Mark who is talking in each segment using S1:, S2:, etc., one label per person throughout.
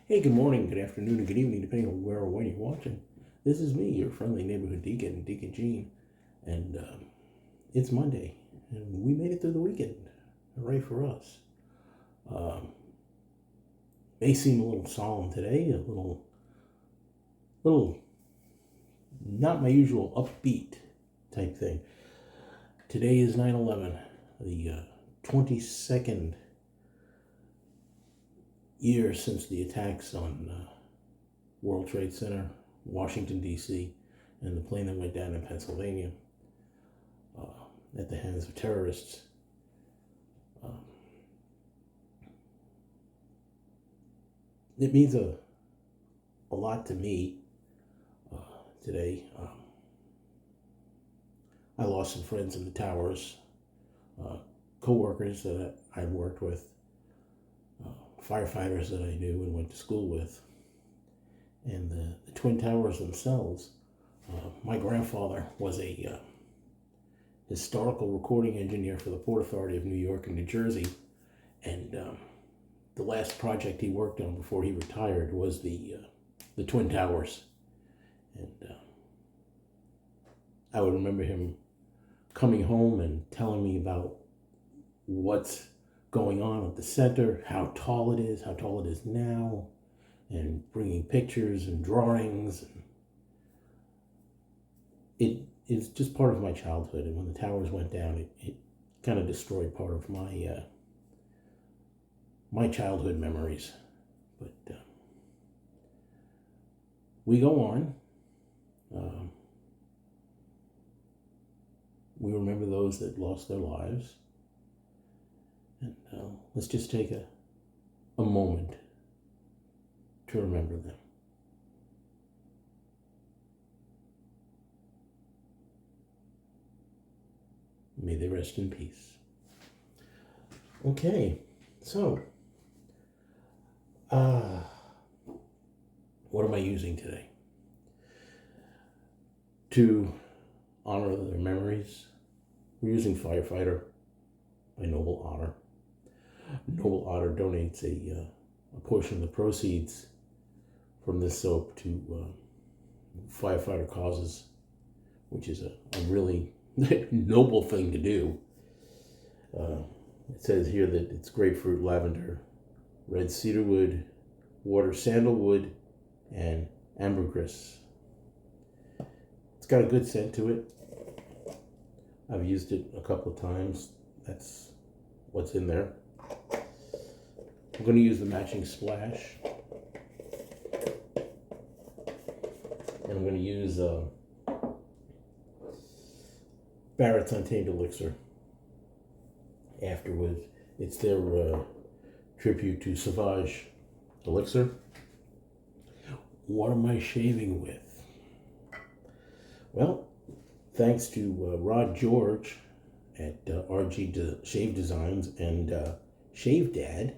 S1: Hey, good morning, good afternoon, and good evening, depending on where or when you're watching. This is me, your friendly neighborhood Deacon, Deacon Gene, and it's Monday, and we made it through the weekend. Hooray for us. Um, may seem a little solemn today, a little not my usual upbeat type thing. Today is 9/11, the 22nd year since the attacks on World Trade Center, Washington, D.C., and the plane that went down in Pennsylvania at the hands of terrorists. It means a lot to me today. I lost some friends in the towers, co-workers that I worked with, firefighters that I knew and went to school with, and the Twin Towers themselves. My grandfather was a historical recording engineer for the Port Authority of New York and New Jersey, and the last project he worked on before he retired was the Twin Towers. And I would remember him coming home and telling me about what's going on at the center, how tall it is now, and bringing pictures and drawings. It is just part of my childhood, and when the towers went down, it kind of destroyed part of my my childhood memories. But we go on. We remember those that lost their lives. And let's just take a moment to remember them. May they rest in peace. Okay, so what am I using today? To honor their memories, we're using Firefighter by Noble Otter. Noble Otter donates a portion of the proceeds from this soap to firefighter causes, which is a really noble thing to do. It says here that it's grapefruit, lavender, red cedarwood, water sandalwood, and ambergris. It's got a good scent to it. I've used it a couple of times. That's what's in there. I'm going to use the matching splash. And I'm going to use Barrett's Untamed Elixir afterwards. It's their tribute to Sauvage Elixir. What am I shaving with? Well, thanks to Rod George at RG Shave Designs and Shave Dad,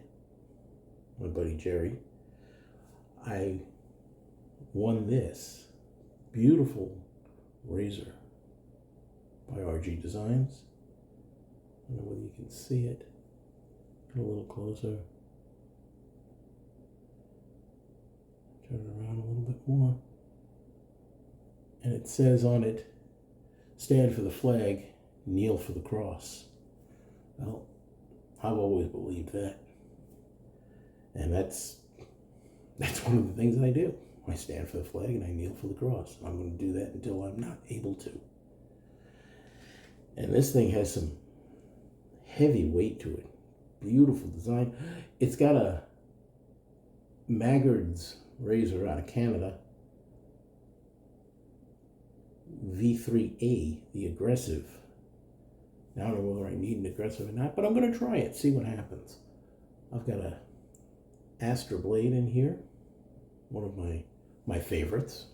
S1: my buddy Jerry, I won this beautiful razor by RG Designs. I don't know whether you can see it. Get a little closer. Turn it around a little bit more. And it says on it, stand for the flag, kneel for the cross. Well, I've always believed that. And that's one of the things that I do. I stand for the flag and I kneel for the cross. I'm going to do that until I'm not able to. And this thing has some heavy weight to it. Beautiful design. It's got a Maggard's razor out of Canada. V3A, the aggressive. Now, I don't know whether I need an aggressive or not, but I'm going to try it, see what happens. I've got a Astra blade in here, one of my favorites.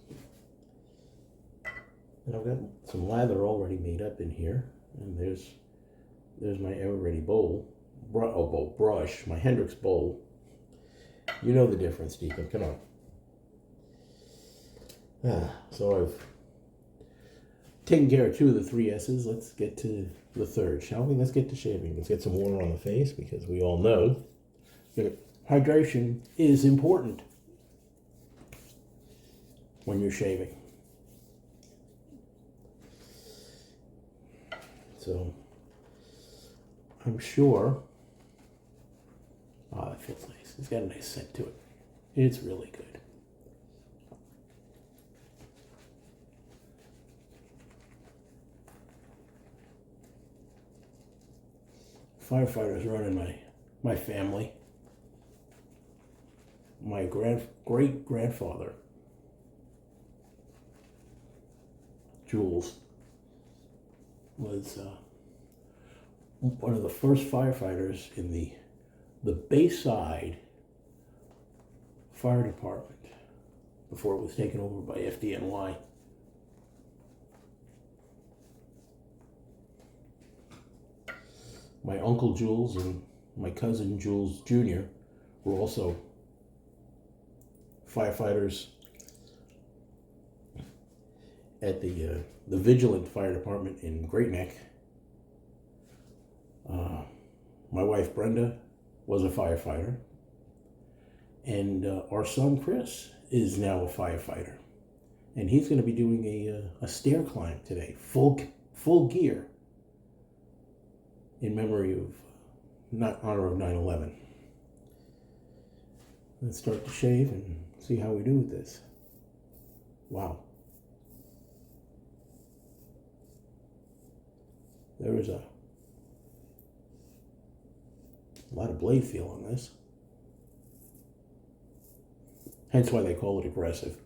S1: And I've got some lather already made up in here. And there's my Everready brush, my Hendrix bowl. You know the difference, Deacon, come on. So I've taken care of two of the three S's. Let's get to the third, shall we? Let's get to shaving. Let's get some water on the face because we all know that hydration is important. when you're shaving. So I'm sure, that feels nice. It's got a nice scent to it. It's really good. Firefighters running my family. My great-grandfather, Jules, was one of the first firefighters in the Bayside Fire Department before it was taken over by FDNY. My uncle Jules and my cousin Jules Jr. were also firefighters at the Vigilant Fire Department in Great Neck. My wife Brenda was a firefighter, and our son Chris is now a firefighter, and he's going to be doing a stair climb today, full gear, in memory of, honor of 9/11. Let's start to shave and see how we do with this. Wow. There is a lot of blade feel on this. Hence why they call it aggressive.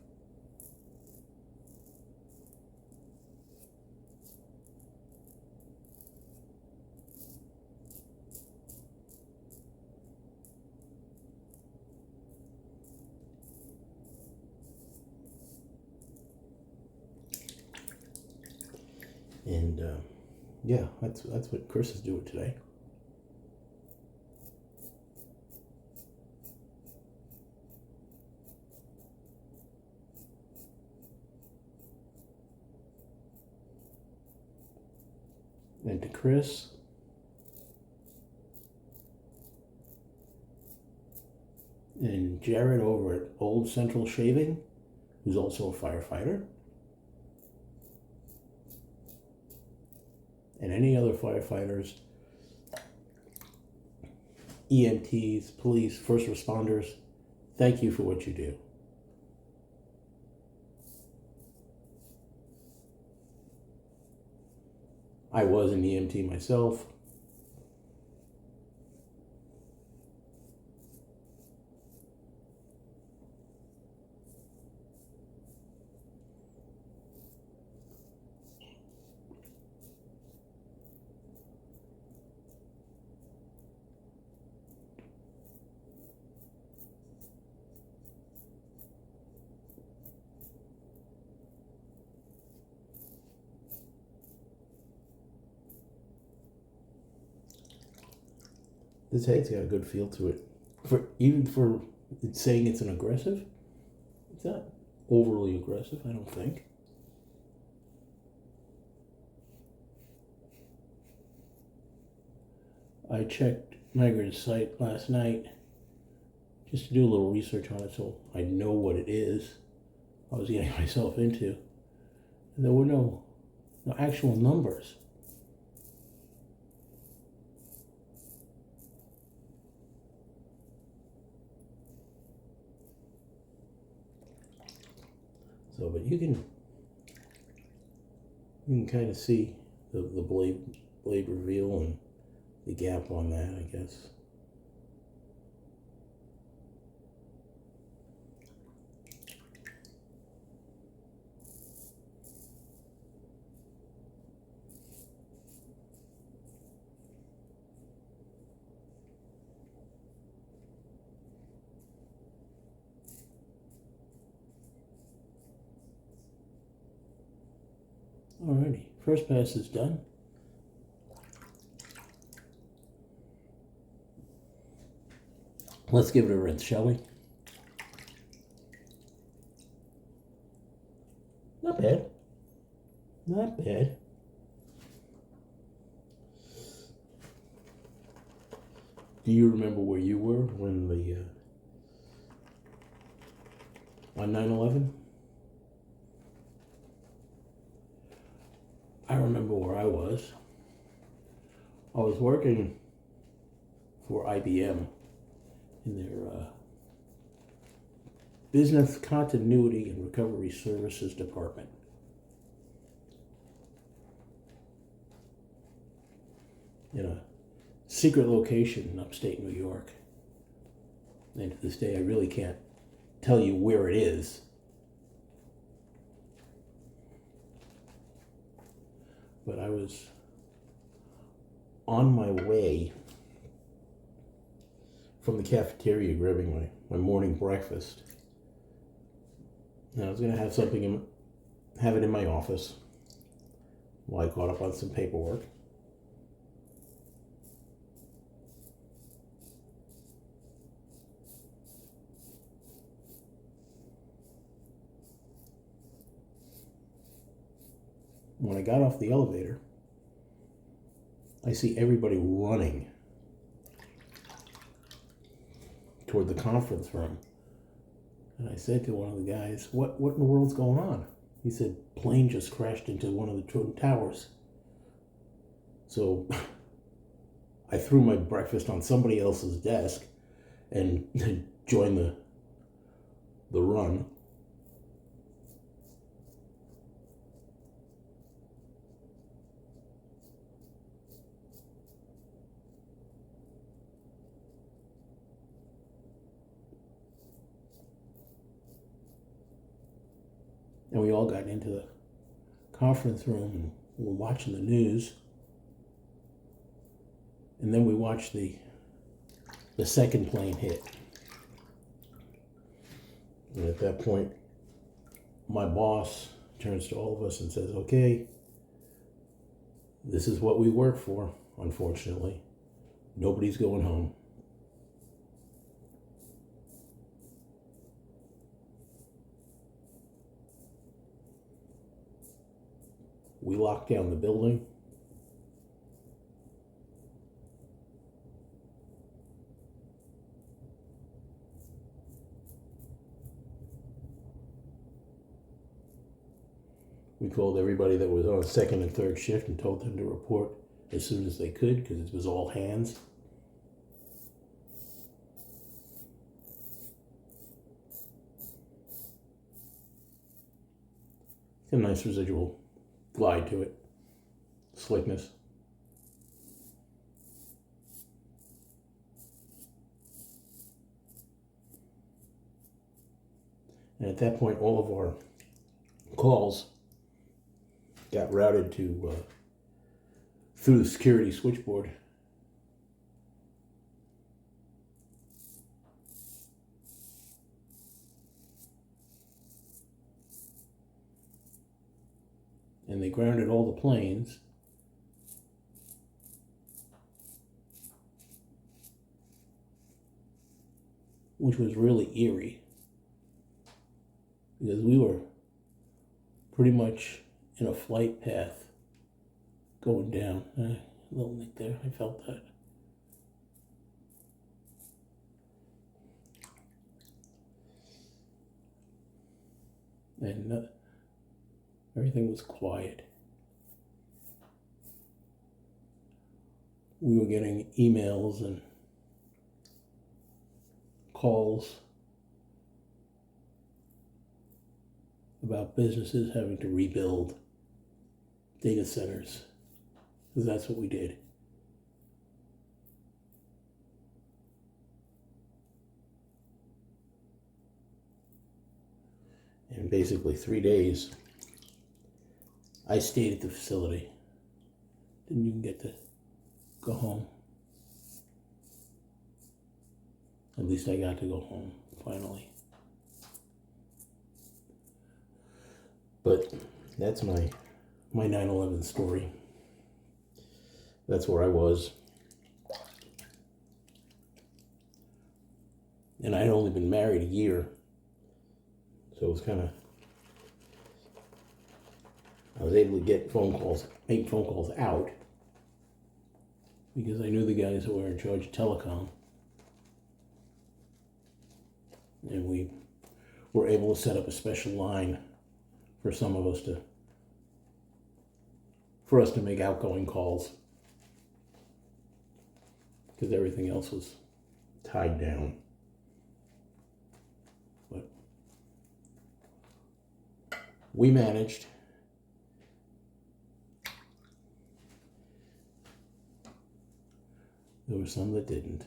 S1: And yeah, that's what Chris is doing today. And to Chris, and Jared over at Old Central Shaving, who's also a firefighter, and any other firefighters, EMTs, police, first responders, thank you for what you do. I was an EMT myself. This head's got a good feel to it. Even for saying it's an aggressive, it's not overly aggressive, I don't think. I checked Meagher's site last night just to do a little research on it so I know what it is I was getting myself into. And there were no actual numbers. So, but you can kind of see the blade reveal and the gap on that, I guess. Alrighty, first pass is done. Let's give it a rinse, shall we? Not bad. Not bad. Do you remember where you were when on 9/11? I remember where I was. I was working for IBM in their Business Continuity and Recovery Services Department. In a secret location in upstate New York. And to this day, I really can't tell you where it is. But I was on my way from the cafeteria grabbing my morning breakfast. And I was going to have something have it in my office while I caught up on some paperwork. When I got off the elevator, I see everybody running toward the conference room. And I said to one of the guys, what in the world's going on? He said, plane just crashed into one of the Twin Towers. So I threw my breakfast on somebody else's desk and joined the run. And we all got into the conference room and we were watching the news. And then we watched the second plane hit. And at that point, my boss turns to all of us and says, okay, this is what we work for, unfortunately. Nobody's going home. We locked down the building. We called everybody that was on second and third shift and told them to report as soon as they could because it was all hands. It's a nice residual glide to it, slickness. And at that point, all of our calls got routed to through the security switchboard. And they grounded all the planes. Which was really eerie. Because we were pretty much in a flight path going down. A little nick there, I felt that. And everything was quiet. We were getting emails and calls about businesses having to rebuild data centers, because that's what we did. And basically 3 days, I stayed at the facility. Didn't even get to go home. At least I got to go home, finally. But that's my 9/11 story. That's where I was. And I'd only been married a year. So it was I was able to make phone calls out because I knew the guys that were in charge of telecom. And we were able to set up a special line for some of us to for us to make outgoing calls, because everything else was tied down. But we managed. There were some that didn't.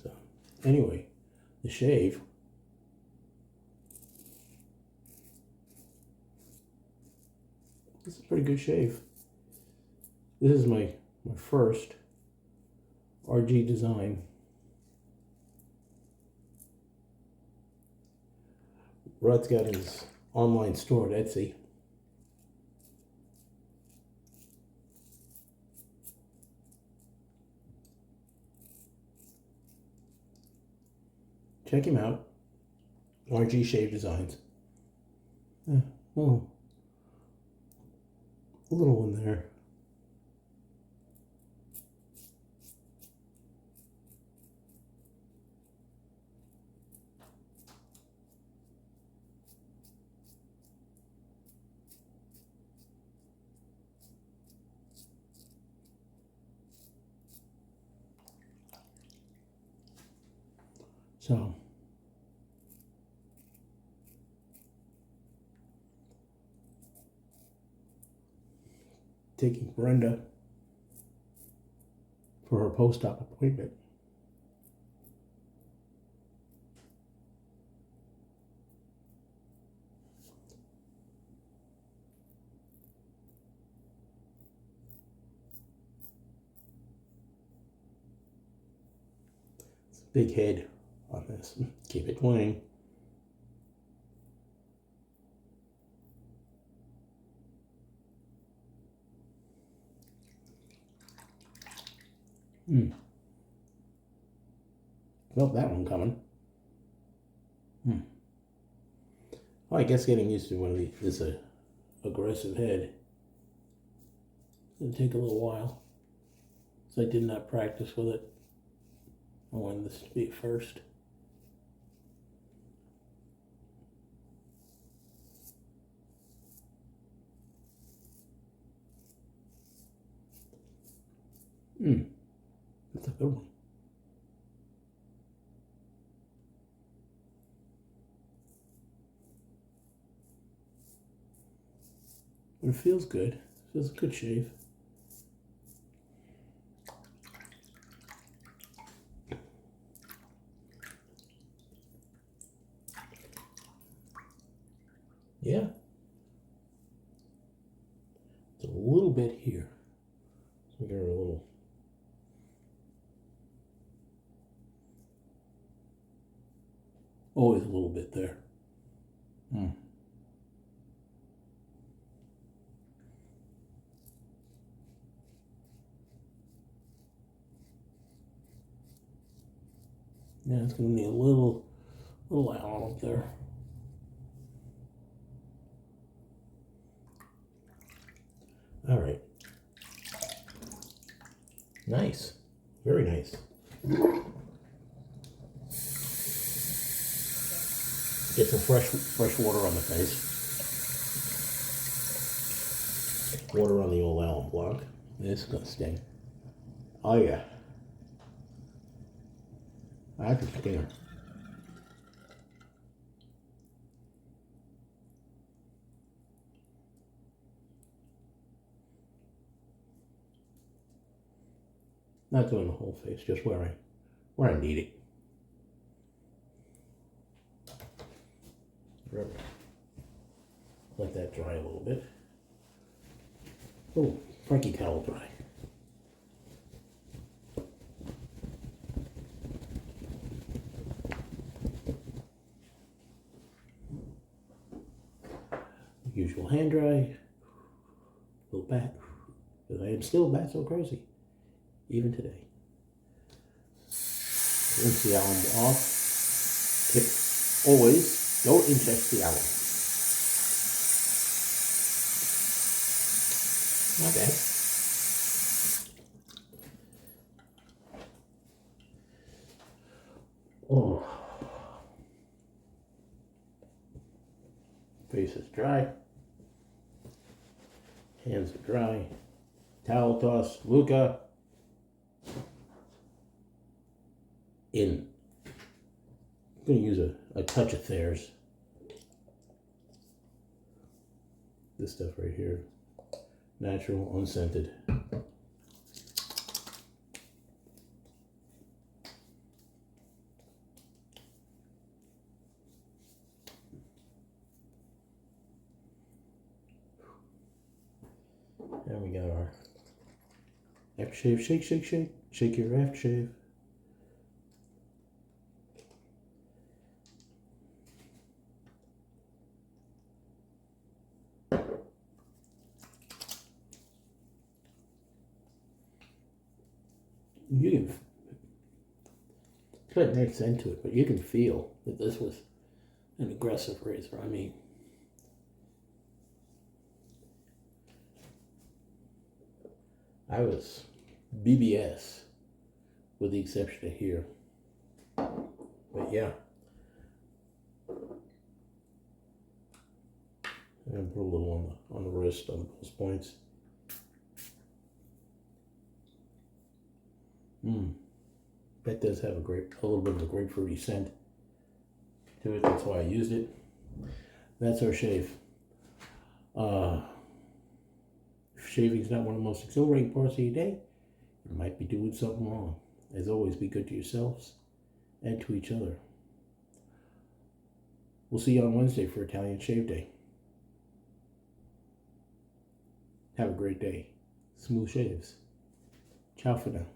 S1: So, anyway, the shave. This is a pretty good shave. This is my first RG design. Rod's got his online store at Etsy. Check him out. RG Shave Designs. Oh, a little one there. So, taking Brenda for her post-op appointment. It's a big head on this. Keep it clean. Felt that one coming. Well, I guess getting used to one of these, this aggressive head, it's going to take a little while. So I did not practice with it. I wanted this to be it first. That's a good one. But it feels good. It feels a good shave. Yeah. It's a little bit here. So we got a little. Always a little bit there. Yeah, it's going to need a little alum up there. All right. Nice. Very nice. Get some fresh water on the face. Water on the old alum block. This is going to sting. Oh, yeah. That's a stinger. Not doing the whole face, just where I need it. Let that dry a little bit. Oh, Frankie towel dry. Usual hand dry. Little bat. Because I am still bat so crazy. Even today. Rinse the alum off. Tip, always don't ingest the alum. Okay. Oh. Face is dry. Hands are dry. Towel toss. Luca. In. I'm going to use a touch of Thayer's. This stuff right here. Natural, unscented. And we got our aftershave. Shake, shake, shake. Shake your aftershave. You can put an accent to it, but you can feel that this was an aggressive razor. I mean, I was BBS with the exception of here. But yeah. I'm gonna put a little on the wrist, on the pulse points. That does have a little bit of a grapefruity scent to it. That's why I used it. That's our shave. If shaving's not one of the most exhilarating parts of your day, you might be doing something wrong. As always, be good to yourselves and to each other. We'll see you on Wednesday for Italian Shave Day. Have a great day. Smooth shaves. Ciao for now.